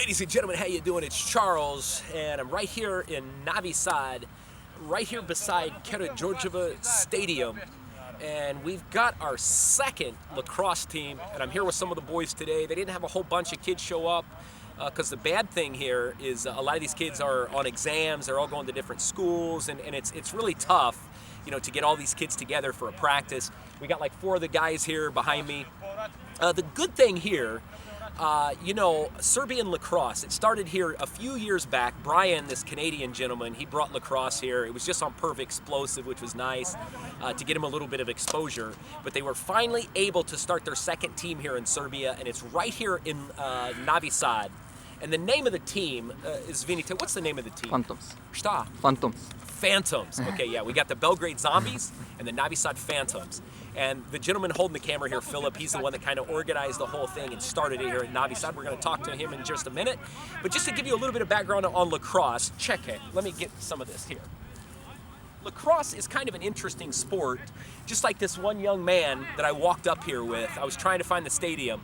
Ladies and gentlemen, how you doing? It's Charles, and I'm right here in Novi Sad, right here beside Cather Stadium, and we've got our second lacrosse team, and I'm here with some of the boys today. They didn't have a whole bunch of kids show up because the bad thing here is a lot of these kids are on exams. They're all going to different schools, and it's really tough, to get all these kids together for a practice. We got like 4 of the guys here behind me. The good thing here, Serbian lacrosse, it started here a few years back. Brian, this Canadian gentleman, he brought lacrosse here. It was just on Perv Explosive, which was nice to get him a little bit of exposure. But they were finally able to start their second team here in Serbia, and it's right here in Novi Sad. And the name of the team is, Vinita, what's the name of the team? Phantoms. Šta? Phantoms. Phantoms. Okay, yeah, we got the Belgrade Zombies and the Novi Sad Phantoms. And the gentleman holding the camera here, Philip, he's the one that kind of organized the whole thing and started it here at Novi Sad. We're going to talk to him in just a minute. But just to give you a little bit of background on lacrosse, check it. Let me get some of this here. Lacrosse is kind of an interesting sport, just like this one young man that I walked up here with. I was trying to find the stadium,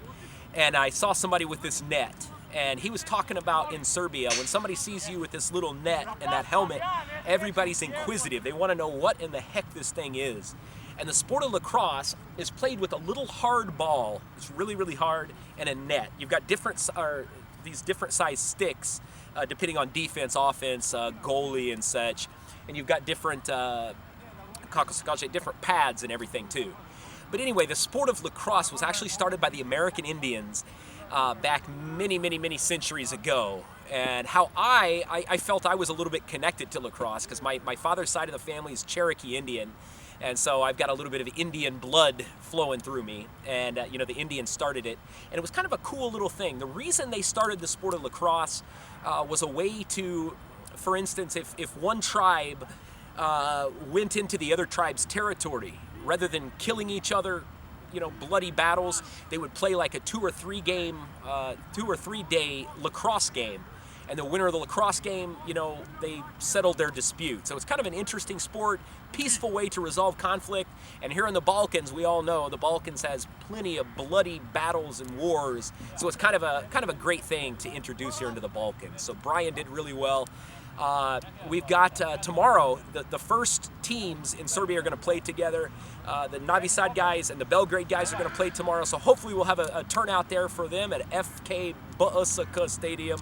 and I saw somebody with this net. And he was talking about in Serbia, when somebody sees you with this little net and that helmet, everybody's inquisitive. They want to know what in the heck this thing is. And the sport of lacrosse is played with a little hard ball. It's really, really hard, and a net. You've got these different size sticks, depending on defense, offense, goalie, and such. And you've got different different pads and everything too. But anyway, the sport of lacrosse was actually started by the American Indians back many, many, many centuries ago. And how I felt I was a little bit connected to lacrosse because my father's side of the family is Cherokee Indian. And so I've got a little bit of Indian blood flowing through me. And, the Indians started it. And it was kind of a cool little thing. The reason they started the sport of lacrosse was a way to, for instance, if one tribe went into the other tribe's territory, rather than killing each other, bloody battles, they would play like a 2 or 3 day lacrosse game. And the winner of the lacrosse game, they settled their dispute. So it's kind of an interesting sport, peaceful way to resolve conflict. And here in the Balkans, we all know the Balkans has plenty of bloody battles and wars. So it's kind of a great thing to introduce here into the Balkans. So Brian did really well. We've got tomorrow, the first teams in Serbia are going to play together. The Novi Sad guys and the Belgrade guys are going to play tomorrow. So hopefully we'll have a turnout there for them at FK BSK Stadium.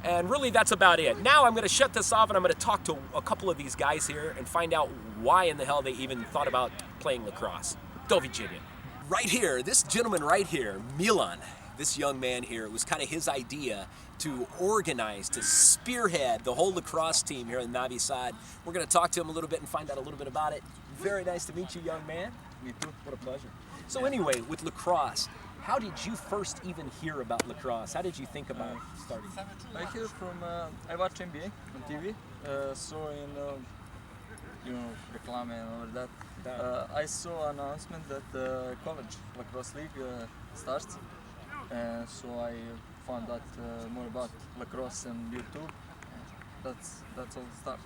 And really, that's about it. Now I'm going to shut this off, and I'm going to talk to a couple of these guys here and find out why in the hell they even thought about playing lacrosse. Novi. Right here, this gentleman right here, Milan, this young man here, it was kind of his idea to organize, to spearhead the whole lacrosse team here in Novi Sad. We're going to talk to him a little bit and find out a little bit about it. Very nice to meet you, young man. Me too. What a pleasure. So anyway, with lacrosse, how did you first even hear about lacrosse? How did you think about starting? I hear from, I watch NBA on TV, saw in, reclame and all that. I saw an announcement that the college lacrosse league starts, so I found out more about lacrosse on YouTube. That's all the start.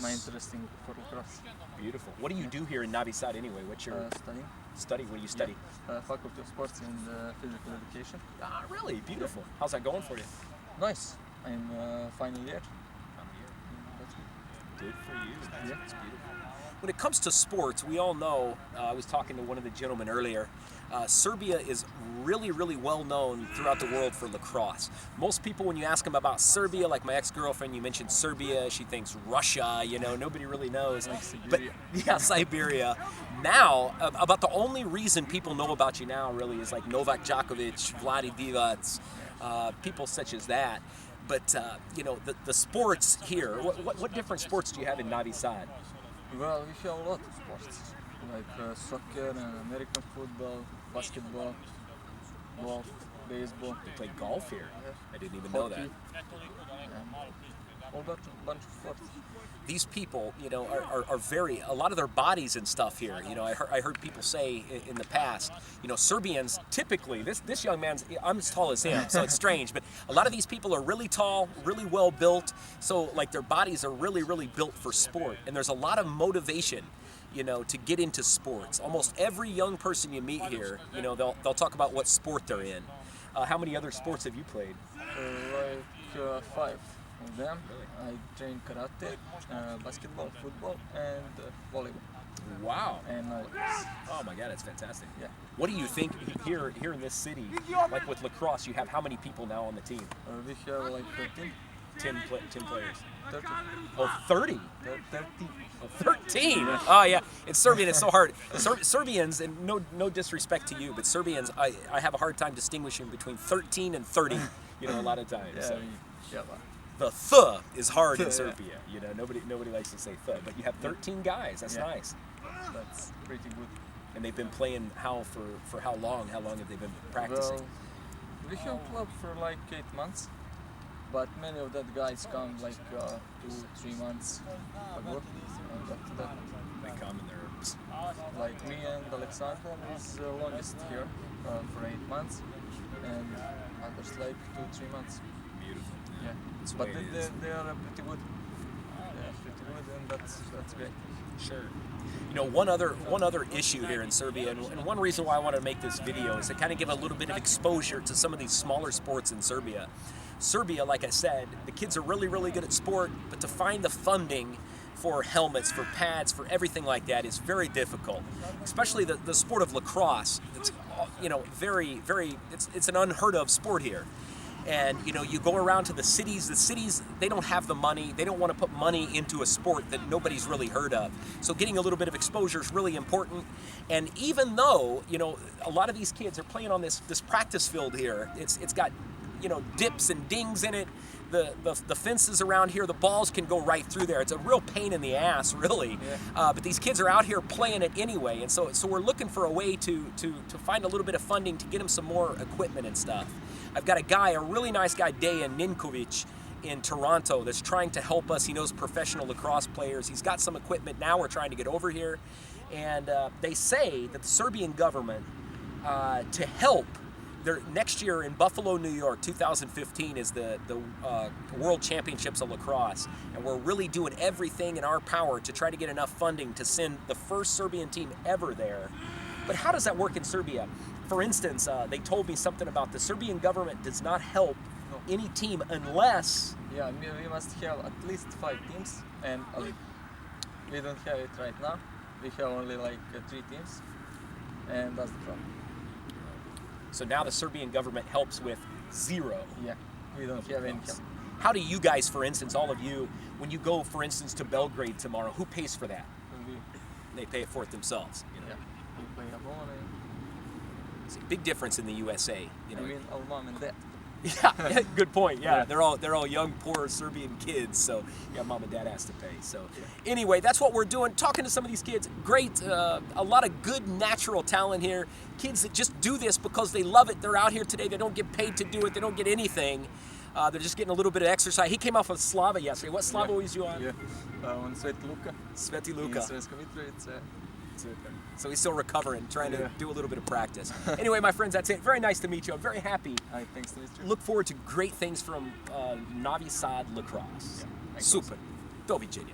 My interest for lacrosse. Beautiful. What do you do here in Novi Sad anyway? What's your studying? Study? What do you study? Yeah. Faculty of Sports and Physical Education. Ah, really? Beautiful. Yeah. How's that going for you? Nice. I'm final year. That's good for you. That's beautiful. When it comes to sports, we all know, I was talking to one of the gentlemen earlier, Serbia is really, really well known throughout the world for lacrosse. Most people, when you ask them about Serbia, like my ex-girlfriend, you mentioned Serbia, she thinks Russia, nobody really knows. Like Siberia. But yeah, Siberia. Now, about the only reason people know about you now really is like Novak Djokovic, Vlade Divac, people such as that. But, the sports here, what different sports do you have in Novi Sad? Well, we have a lot of sports, like soccer and American football, basketball, golf, baseball. You play golf here? Yeah. I didn't even Hockey. know that. A whole bunch of sports. These people, are very, a lot of their bodies and stuff here. I heard people say in the past, Serbians typically, this young man's, I'm as tall as him, so it's strange, but a lot of these people are really tall, really well built, so like their bodies are really, really built for sport, and there's a lot of motivation, to get into sports. Almost every young person you meet here, they'll talk about what sport they're in. How many other sports have you played? Like 5 of them. I train karate, basketball, football, and volleyball. Wow. And lacrosse. Oh my God, that's fantastic. Yeah. What do you think here in this city, like with lacrosse, you have how many people now on the team? We have like 13, 10 players. 30. Oh, 30? 30. Oh, 13? Oh yeah, in Serbian it's so hard. Serbians, and no disrespect to you, but Serbians, I have a hard time distinguishing between 13 and 30, you know, a lot of times. Yeah, So. yeah. The th is hard in Yeah. Serbia, you know, nobody likes to say th, but you have 13 guys, that's Yeah. nice. That's pretty good. And they've been playing for how long? How long have they been practicing? Well, we have club for like 8 months, but many of that guys come like 2-3 months ago. And after that, They come and they're like me and Alexander is the longest here for 8 months, and others like 2-3 months. beautiful. Yeah, That's the but way it is. they are pretty good. They are pretty good, and that's great. Sure. You know, one other issue here in Serbia, and one reason why I want to make this video is to kind of give a little bit of exposure to some of these smaller sports in Serbia. Serbia, like I said, the kids are really good at sport, but to find the funding for helmets, for pads, for everything like that is very difficult. Especially the sport of lacrosse. It's, you know, it's an unheard of sport here. And you know, you go around to the cities, they don't have the money, they don't want to put money into a sport that nobody's really heard of. So getting a little bit of exposure is really important. And even though, you know, a lot of these kids are playing on this practice field here, it's got, you know, dips and dings in it. The fences around here, the balls can go right through there. It's a real pain in the ass, really. Yeah. But these kids are out here playing it anyway, and so we're looking for a way to find a little bit of funding to get them some more equipment and stuff. I've got a really nice guy, Dejan Ninkovic, in Toronto that's trying to help us. He knows professional lacrosse players. He's got some equipment now. We're trying to get over here, and they say that the Serbian government, to help. Next year in Buffalo, New York, 2015 is the World Championships of Lacrosse, and we're really doing everything in our power to try to get enough funding to send the first Serbian team ever there. But how does that work in Serbia? For instance, they told me something about the Serbian government does not help any team unless... Yeah, we must have at least 5 teams and a league. We don't have it right now. We have only like 3 teams, and that's the problem. So now the Serbian government helps with 0. Yeah, we don't have any help. How do you guys, for instance, all of you, when you go, for instance, to Belgrade tomorrow, who pays for that? We, They pay it for it themselves. You know? yeah, we play alone. It's a big difference in the USA. You know? I mean, our mom and dad. Yeah, good point. Yeah, Yeah. they're all young, poor Serbian kids. So yeah, mom and dad has to pay. So anyway, that's what we're doing. Talking to some of these kids. Great, a lot of good natural talent here. Kids that just do this because they love it. They're out here today. They don't get paid to do it. They don't get anything. They're just getting a little bit of exercise. He came off of Slava yesterday. What Slava was you on? Yeah, on Sveti Luka. Sveti In Luka. Sremska Mitrovica. So he's still recovering, trying to Yeah. do a little bit of practice. Anyway, my friends, that's it. Very nice to meet you. I'm very happy. Hi, thanks to meet you. Look forward to great things from Novi Sad Lacrosse. Yeah, thanks. Super. Do viđenja.